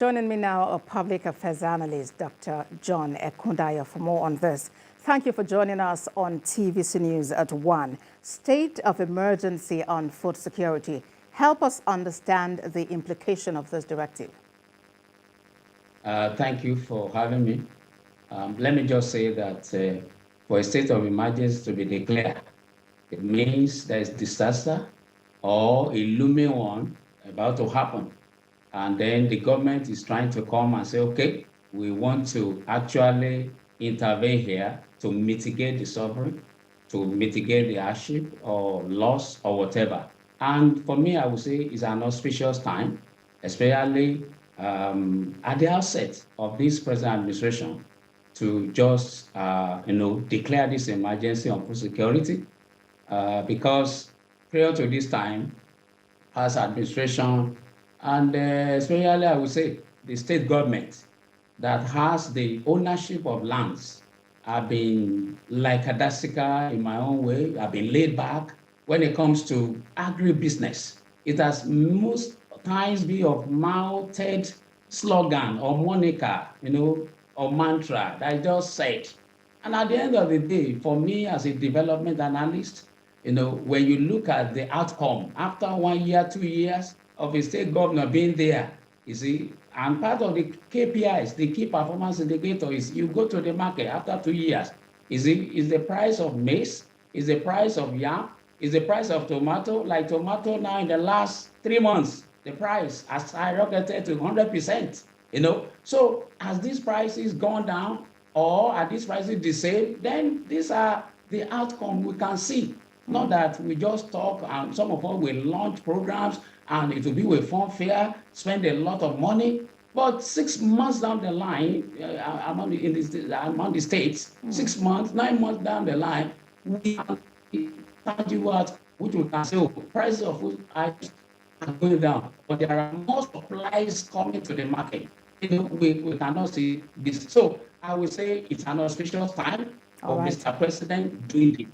Joining me now, a public affairs analyst, Dr. John Ekundaya, for more on this. Thank you for joining us on TVC News at 1. State of emergency on food security. Help us understand the implication of this directive. Thank you for having me. Let me just say that for a state of emergency to be declared, it means there is disaster or a looming one about to happen. And then the government is trying to come and say, okay, we want to actually intervene here to mitigate the suffering, to mitigate the hardship or loss or whatever. And for me, I would say it's an auspicious time, especially at the outset of this present administration, to just declare this emergency on food security, because prior to this time, as administration, and especially I would say the state government that has the ownership of lands have been lackadaisical in my own way, have been laid back when it comes to agribusiness. It has most times been of mounted slogan or moniker, or mantra that I just said. And at the end of the day, for me as a development analyst, when you look at the outcome after 1 year, 2 years of a state governor being there, you see, and part of the KPIs, the key performance indicator, is you go to the market after 2 years. Is the price of maize? Is the price of yam? Is the price of tomato? Like tomato now in the last 3 months, the price has skyrocketed to 100%. So as these prices gone down, or are these prices the same, then these are the outcome we can see. Not that we just talk and some of us will launch programs and it will be with fanfare, spend a lot of money. But 6 months down the line, among the states, 6 months, 9 months down the line, we have tangible out, which we can say, prices of food are going down, but there are more supplies coming to the market. We cannot see this. So I would say it's an auspicious time for Mr. President doing it.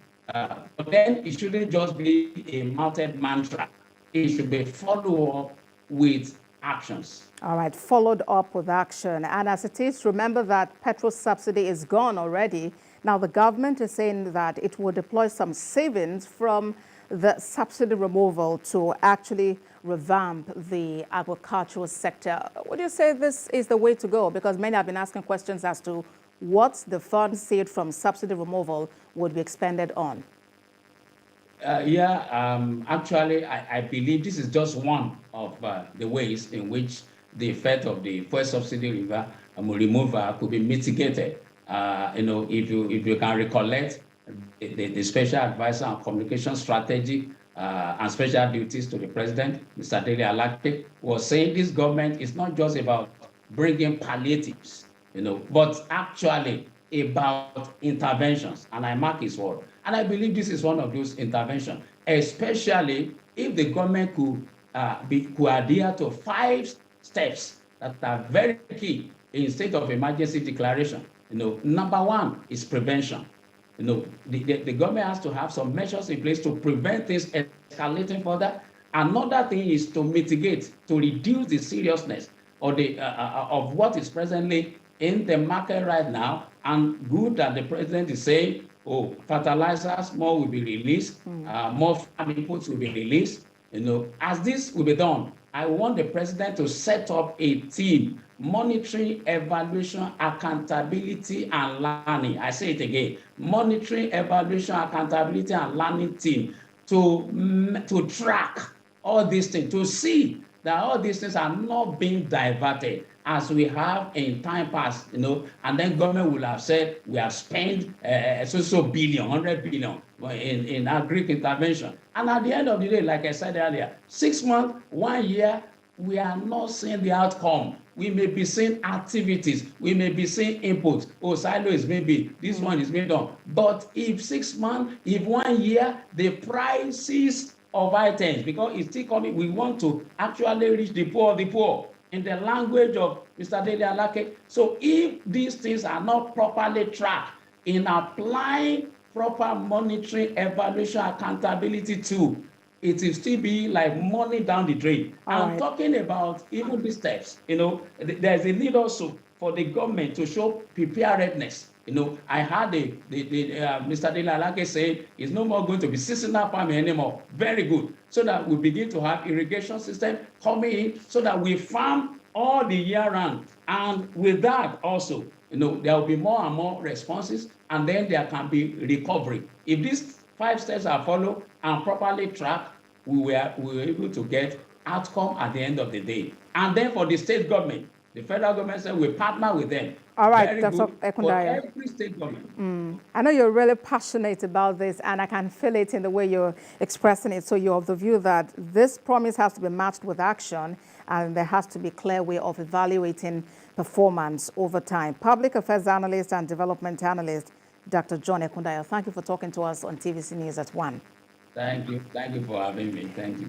But then it shouldn't just be a mounted mantra. It should be followed up with actions. All right, followed up with action. And as it is, remember that petrol subsidy is gone already. Now, the government is saying that it will deploy some savings from the subsidy removal to actually revamp the agricultural sector. Would you say this is the way to go? Because many have been asking questions as to what the funds saved from subsidy removal would be expended on. Actually, I believe this is just one of the ways in which the effect of the fuel subsidy removal could be mitigated. If you can recollect, the special advisor on communication strategy and special duties to the president, Mr. Dele Alake, was saying this government is not just about bringing palliatives, but actually about interventions, and I mark his word. And I believe this is one of those interventions, especially if the government could adhere to 5 steps that are very key in state of emergency declaration. Number 1 is prevention. The government has to have some measures in place to prevent things escalating further. Another thing is to mitigate, to reduce the seriousness of what is presently in the market right now. And good that the president is saying, fertilizers, more will be released, more farm inputs will be released. As this will be done, I want the president to set up a team, monitoring, evaluation, accountability, and learning. I say it again, monitoring, evaluation, accountability, and learning team to track all these things, to see that all these things are not being diverted as we have in time past, and then government will have said we have spent so billion, 100 billion in agri intervention. And at the end of the day, like I said earlier, 6 months, 1 year, we are not seeing the outcome. We may be seeing activities, we may be seeing inputs. Silo is maybe, this one is made on. But if 6 months, if 1 year, the prices of items, because it's still coming, we want to actually reach the poor of the poor, in the language of Mr. Dele Alake. So if these things are not properly tracked in applying proper monitoring, evaluation, accountability to, it will still be like money down the drain. All I'm right. talking about even these steps. There's a need also for the government to show preparedness. I heard Mr. Delalake say it's no more going to be seasonal farming anymore. Very good. So that we begin to have irrigation system coming in so that we farm all the year round. And with that also, there will be more and more responses, and then there can be recovery. If these 5 steps are followed and properly tracked, we were able to get outcome at the end of the day. And then for the state government, the federal government said we partner with them. All right, Very Dr. good for Ekundaya. every state government. I know you're really passionate about this, and I can feel it in the way you're expressing it. So you're of the view that this promise has to be matched with action, and there has to be a clear way of evaluating performance over time. Public affairs analyst and development analyst, Dr. John Ekundaya, thank you for talking to us on TVC News at 1. Thank you. Thank you for having me. Thank you.